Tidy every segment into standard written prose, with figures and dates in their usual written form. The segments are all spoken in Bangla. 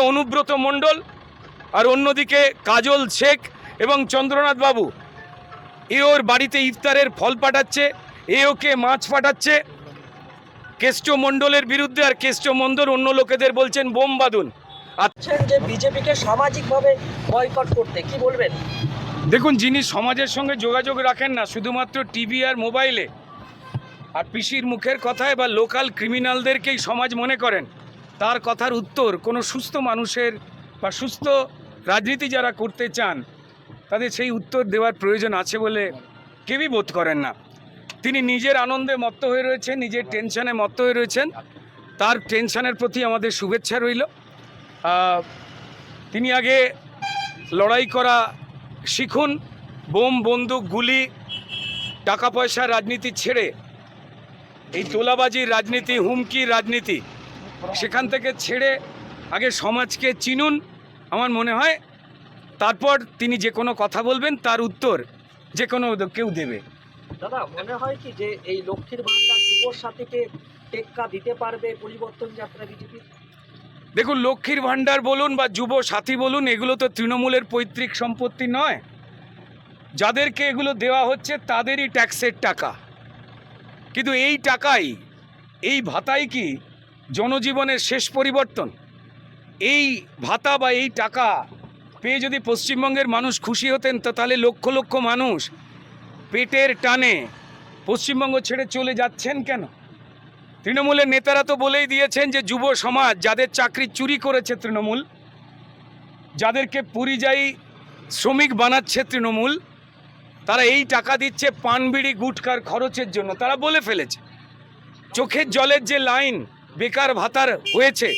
অনুব্রত মণ্ডল আর অন্যদিকে কাজল শেখ এবং চন্দ্রনাথ বাবু এ ওর বাড়িতে ইফতারের ফল পাঠাচ্ছে, এ ওকে মাছ পাঠাচ্ছে। কেষ্ট মণ্ডলের বিরুদ্ধে আর কেষ্ট মণ্ডল অন্য লোকেদের বলছেন বোম বাঁধুন। আচ্ছা, যে বিজেপিকে সামাজিকভাবে বয়কট করতে কি বলবেন? দেখুন, যিনি সমাজের সঙ্গে যোগাযোগ রাখেন না শুধুমাত্র টিভি আর মোবাইলে, আর পিসির মুখের কথায় বা লোকাল ক্রিমিনালদেরকেই সমাজ মনে করেন, তার কথার উত্তর কোনো সুস্থ মানুষের বা সুস্থ রাজনীতি যারা করতে চান তাদের সেই উত্তর দেওয়ার প্রয়োজন আছে বলে কেউই বোধ করেন না। তিনি নিজের আনন্দে মত্ত হয়ে রয়েছেন, নিজের টেনশনে মত্ত হয়ে রয়েছেন, তার টেনশনের প্রতি আমাদের শুভেচ্ছা রইল। তিনি আগে লড়াই করা শিখুন, বোম বন্দুক গুলি টাকা পয়সার রাজনীতি ছেড়ে এই তোলাবাজির রাজনীতি, হুমকির রাজনীতি, সেখান থেকে ছেড়ে আগে সমাজকে চিনুন। আমার মনে হয় তারপর তিনি যে কোনো কথা বলবেন তার উত্তর যে কোনো কেউ দেবে। দাদা, মনে হয় কি যে এই লক্ষ্মীর ভান্ডার যুবর সাথীকে টেক্কা দিতে পারবে পরিবর্তন যাত্রা বিজেপি? দেখুন, লক্ষ্মীর ভাণ্ডার বলুন বা যুব সাথী বলুন, এগুলো তো তৃণমূলের পৈতৃক সম্পত্তি নয়। যাদেরকে এগুলো দেওয়া হচ্ছে তাদেরই ট্যাক্সের টাকা। কিন্তু এই টাকাই, এই ভাতাই কি জনজীবনের শেষ পরিবর্তন? এই ভাতা বা এই টাকা পেয়ে যদি পশ্চিমবঙ্গের মানুষ খুশি হতেন, তো তাহলে লক্ষ লক্ষ মানুষ পেটের টানে পশ্চিমবঙ্গ ছেড়ে চলে যাচ্ছেন কেন? তৃণমূলের নেতারা তো বলেই দিয়েছেন যে যুব সমাজ, যাদের চাকরি চুরি করেছে তৃণমূল, যাদেরকে পরিযায়ী শ্রমিক বানাচ্ছে তৃণমূল, তারা এই টাকা দিচ্ছে পান বিড়ি গুটকার খরচের জন্য। তারা বলে ফেলেছে। চোখের জলের যে লাইন বেকার ভাতার হয়েছে,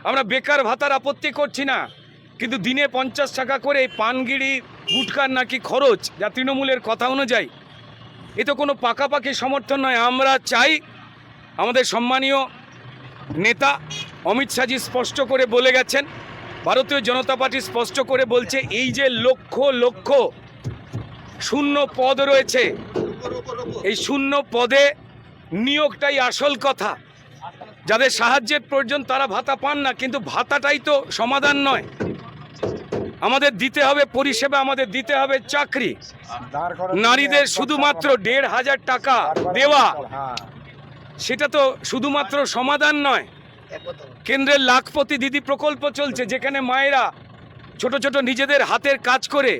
আমরা বেকার ভাতার আপত্তি করছি না, কিন্তু দিনে 50 টাকা করে পানগিড়ি গুটকার নাকি খরচ, যা তৃণমূলের কথা অনুযায়ী, এ তো কোনো পাকাপাকি সমর্থন নয়। আমরা চাই, আমাদের সম্মানীয় নেতা অমিত শাহজি স্পষ্ট করে বলে গেছেন, ভারতীয় জনতা পার্টি স্পষ্ট করে বলছে, এই যে লক্ষ লক্ষ শূন্য পদ রয়েছে, এই শূন্য পদে নিয়োগটাই আসল কথা। যাদের সাহায্যের প্রয়োজন তারা ভাতা পান না, কিন্তু ভাতাটাই তো সমাধান নয়। আমাদের দিতে হবে পরিষেবা, আমাদের দিতে হবে চাকরি। নারীদের শুধুমাত্র 1,500 টাকা দেওয়া, সেটা তো শুধুমাত্র সমাধান নয়। কেন্দ্রের লাখপতি দিদি প্রকল্প চলছে, যেখানে মায়েরা ছোট ছোট নিজেদের হাতের কাজ করে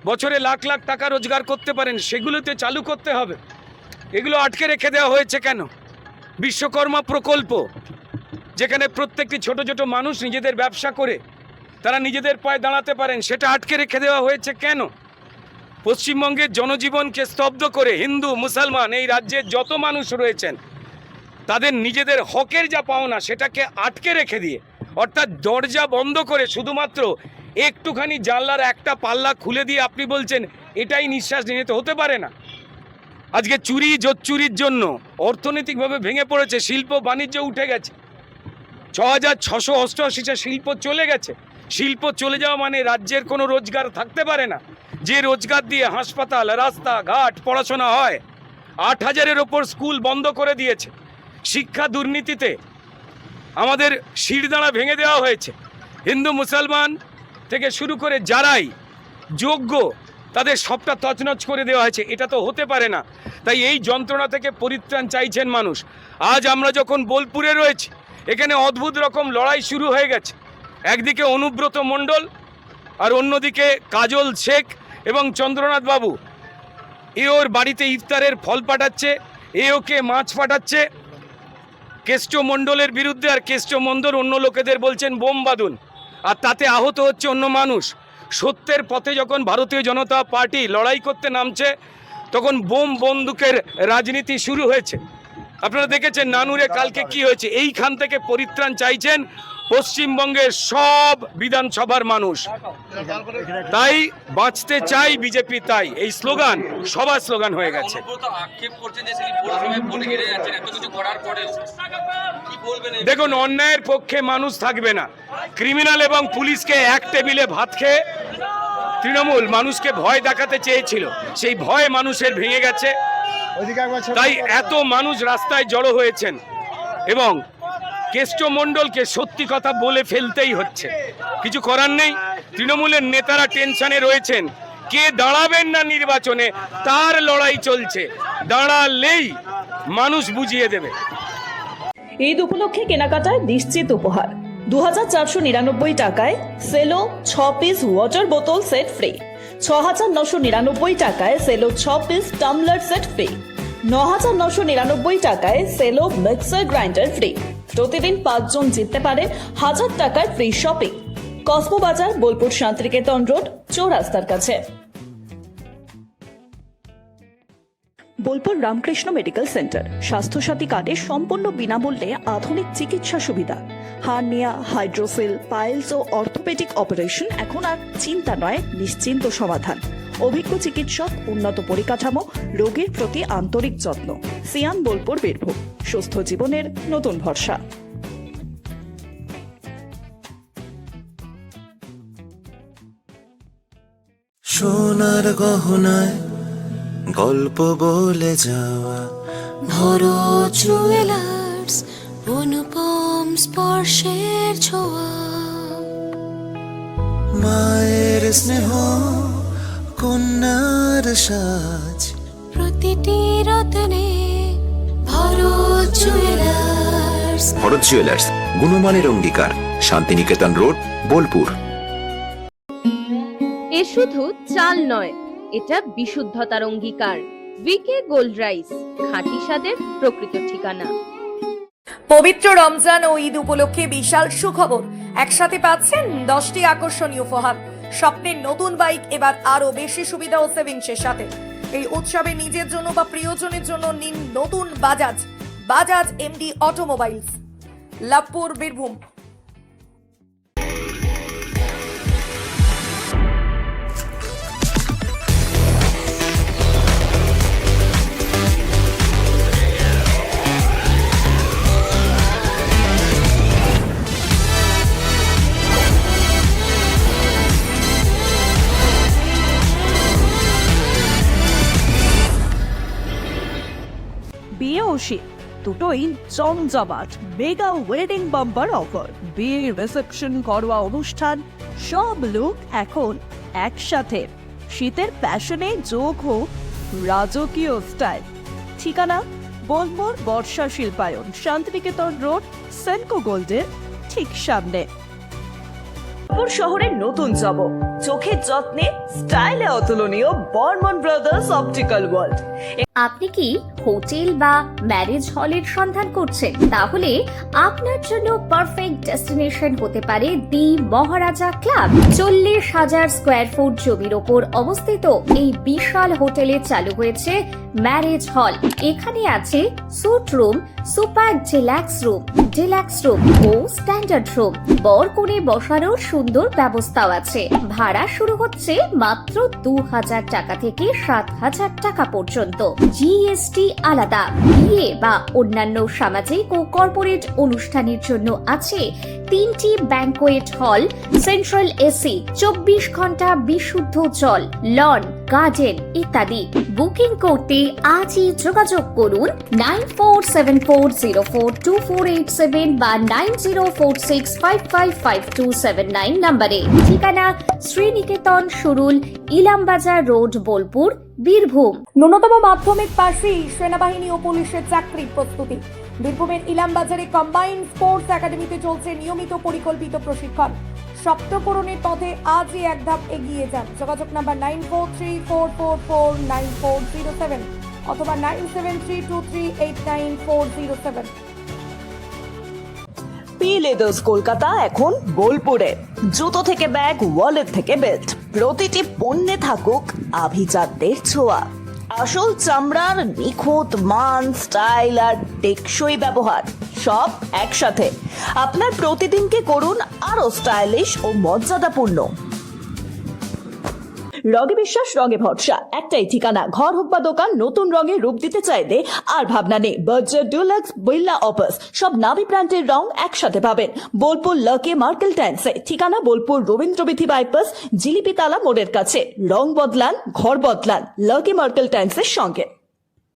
বছরে লাখ লাখ টাকা রোজগার করতে পারেন, সেগুলোতে চালু করতে হবে। এগুলো আটকে রেখে দেওয়া হয়েছে কেন? বিশ্বকর্মা প্রকল্প, যেখানে প্রত্যেকটি ছোট ছোট মানুষ নিজেদের ব্যবসা করে তারা নিজেদের পায়ে দাঁড়াতে পারেন, সেটা আটকে রেখে দেওয়া হয়েছে কেন? পশ্চিমবঙ্গের জনজীবনকে স্তব্ধ করে হিন্দু মুসলমান এই রাজ্যের যত মানুষ রয়েছেন তাদের নিজেদের হকের যা পাওনা সেটাকে আটকে রেখে দিয়ে, অর্থাৎ দরজা বন্ধ করে শুধুমাত্র একটুখানি জানলার একটা পাল্লা খুলে দিয়ে আপনি বলছেন এটাই নিঃশ্বাস নিতে হতে পারে না। আজকে চুরি জোচ্চুরির জন্য অর্থনৈতিকভাবে ভেঙে পড়েছে, শিল্প বাণিজ্য উঠে গেছে, 6,688টা শিল্প চলে গেছে। শিল্প চলে যাওয়া মানে রাজ্যের কোনো রোজগার থাকতে পারে না, যে রোজগার দিয়ে হাসপাতাল, রাস্তাঘাট, পড়াশোনা হয়। 8,000-এর ওপর স্কুল বন্ধ করে দিয়েছে। শিক্ষা দুর্নীতিতে আমাদের শিরদাঁড়া ভেঙে দেওয়া হয়েছে। হিন্দু মুসলমান থেকে শুরু করে যারাই যোগ্য তাদের সবটা তছনছ করে দেওয়া হয়েছে। এটা তো হতে পারে না। তাই এই যন্ত্রণা থেকে পরিত্রাণ চাইছেন মানুষ। আজ আমরা যখন বোলপুরে রয়েছি, এখানে অদ্ভুত রকম লড়াই শুরু হয়ে গেছে। একদিকে অনুব্রত মণ্ডল আর অন্যদিকে কাজল শেখ এবং চন্দ্রনাথ বাবু এ ওর বাড়িতে ইফতারের ফল পাঠাচ্ছে, এ ওকে মাছ পাঠাচ্ছে। কেষ্ট মণ্ডলের বিরুদ্ধে আর কেষ্ট মণ্ডল অন্য লোকেদের বলছেন বোম বাঁধুন, আর তাতে আহত হচ্ছে অন্য মানুষ। সত্যের পথে যখন ভারতীয় জনতা পার্টি লড়াই করতে নামছে, তখন বোম বন্দুকের রাজনীতি শুরু হয়েছে। আপনারা দেখেছেন নানুরে কালকে কি হয়েছে। এইখান থেকে পরিত্রাণ চাইছেন পশ্চিমবঙ্গের সব বিধানসভার মানুষ। তাই বাঁচতে চাই বিজেপি, তাই এই স্লোগান সবার স্লোগান হয়ে গেছে। দেখুন, অন্যায়ের পক্ষে মানুষ থাকবে না। ক্রিমিনাল এবং পুলিশকে এক টেবিলে ভাত খেয়ে তৃণমূল মানুষকে ভয় দেখাতে চেয়েছিল, সেই ভয় মানুষের ভেঙে গেছে। তাই এত মানুষ রাস্তায় জড়ো হয়েছেন এবং কেষ্ট মণ্ডলকে সত্যি কথা বলে ফেলতেই হচ্ছে, কিছু করার নেই। তৃণমূলের নেতারা টেনশনে রয়েছেন, কে দাঁড়াবেন না নির্বাচনে তার লড়াই চলছে, দাঁড়ালেই মানুষ বুঝিয়ে দেবে। ঈদ উপলক্ষে কেনাকাটায় নিশ্চিত উপহার 2499 টাকায় সেলো 6 পিস ওয়াটার বোতল সেট ফ্রি, 6999 টাকায় সেলো 6 পিস টামলার সেট ফ্রি, 9999 টাকায় সেলো মিক্সার গ্রাইন্ডার ফ্রি। প্রতিদিন 5 জন জিততে পারেন 1000 টাকার ফ্রি শপিং। কসমো বাজার, বোলপুর শান্তিনিকেতন রোড, চৌরাস্তার কাছে। বোলপুর রামকৃষ্ণ মেডিকেল সেন্টার স্বাস্থ্যসাথী কার্ডে সম্পূর্ণ বিনামূল্যে আধুনিক চিকিৎসা সুবিধা। হার্নিয়া, হাইড্রোসিল, পাইলস ও অর্থোপেডিক অপারেশন এখন আর চিন্তা নয়, নিশ্চিন্ত সমাধান। অভিজ্ঞ চিকিৎসক, উন্নত পরিকাঠামো, রোগীর প্রতি আন্তরিক যত্ন। সিয়ান, বোলপুর, বীরভূম। সুস্থ জীবনের নতুন ভরসা। সোনার গহনায় গল্প বলে যাওয়া ভরো জুয়েলার্স, অনুপম স্পর্শের ছোঁয়া, মায়ের স্নেহ, কন্যার সাজ, প্রতিটি রত্নে ভরো জুয়েলার্স। ভরত জুয়েলার্স, গুণমানের অঙ্গীকার, শান্তিনিকেতন রোড, বোলপুর। এ শুধু চাল নয়, এটা বিশুদ্ধতার অঙ্গীকার। ভিকে গোল্ড রাইস, খাঁটি স্বাদের প্রকৃত ঠিকানা। পবিত্র রমজান ও ঈদ উপলক্ষে বিশাল সুখবর, একসাথে পাচ্ছেন 10টি আকর্ষণীয় উপহার। স্বপ্নের নতুন বাইক এবার আরো বেশি সুবিধা ও সেভিংসের সাথে। এই উৎসবে নিজের জন্য বা প্রিয়জনের জন্য নিন নতুন বাজাজ এমডি অটোমোবাইলস, লাভপুর, বীরভূম। বিয়ে ও শীত দুটোই জমজমাট মেগা ওয়েডিং বাম্পার অফার। বিয়ে, রিসেপশন, ঘরোয়া অনুষ্ঠান, সব লুক এখন একসাথে। শীতের প্যাশনে যোগ হোক রাজকীয় স্টাইল। ঠিকানা বোলপুর বর্ষা শিল্পায়ন, শান্তিনিকেতন রোড, সেনকো গোল্ডের ঠিক সামনে। বোলপুর শহরের নতুন জব, চোখের যত্নে স্টাইলে অতুলনীয় বর্মন ব্রাদার্স অপটিক্যাল ওয়ার্ল্ড। আপনি কি হোটেল বা ম্যারেজ হলের সন্ধান করছেন? তাহলে আপনার জন্য পারফেক্ট ডেস্টিনেশন হতে পারে দি মহারাজা ক্লাব। 40,000 স্কোয়ার ফুট জমির ওপর অবস্থিত এই বিশাল হোটেলে চালু হয়েছে ম্যারেজ হল। এখানে আছে suite room, super deluxe room ও স্ট্যান্ডার্ড রুম। বর কনে বসানোর সুন্দর ব্যবস্থাও আছে। ভাড়া শুরু হচ্ছে মাত্র 2,000 টাকা থেকে 7,000 টাকা পর্যন্ত। জিএসটি আলাদা। বিয়ে বা অন্যান্য সামাজিক ও কর্পোরেট অনুষ্ঠানের জন্য আছে 3টি ব্যাংকোয়েট হল, সেন্ট্রাল এসি, 24 ঘন্টা বিশুদ্ধ জল, লন, গার্ডেন ইত্যাদি। বুকিং করতে আজই যোগাযোগ করুন 9474042487 বা 9046555279 নম্বরে। ঠিকানা শ্রীনিকেতন সুরুল, ইলামবাজার রোড, বোলপুর, বীরভূম। ন্যূনতম মাধ্যমিক পাশেই সেনাবাহিনী ও পুলিশের চাকরির প্রস্তুতি। বীরভূমের ইলামবাজারে কম্বাইন্ড স্পোর্টস একাডেমিতে চলছে নিয়মিত পরিকল্পিত প্রশিক্ষণ। সপ্তপূরণের পথে আজই এক ধাপ এগিয়ে যান। যোগাযোগ নাম্বার 9434449407 অথবা 9732389407। পি লেদার্স কলকাতা এখন বোলপুরে। জুতো থেকে ব্যাগ, ওয়ালেট থেকে বেল্ট, প্রতিটি পণ্যে থাকুক আভিজাত্যের ছোঁয়া। আসল চামড়ার নিখুঁত মান, স্টাইল আর টেকসই ব্যবহার, সব একসাথে। আপনার প্রতিদিনকে করুন আরো স্টাইলিশ ও মর্যাদাপূর্ণ। রঙে বিশ্বাস, রঙে ভরসা, একটাই ঠিকানা। ঘর হোক বা দোকান, নতুন রঙে রূপ দিতে চাইলে আর ভাবনা নেই। বাজার, ডুলাক্স, বিল্লা অপাস, সব নামি ব্র্যান্ডের রং একসাথে পাবেন বোলপুর লাকি মার্কেল টাইন্সে। ঠিকানা বোলপুর রবীন্দ্রবিথি বাইপাস, জিলিপিতালা মোড়ের কাছে। রং বদলান, ঘর বদলান, লাকি মার্কেল টাইন্সের সঙ্গে।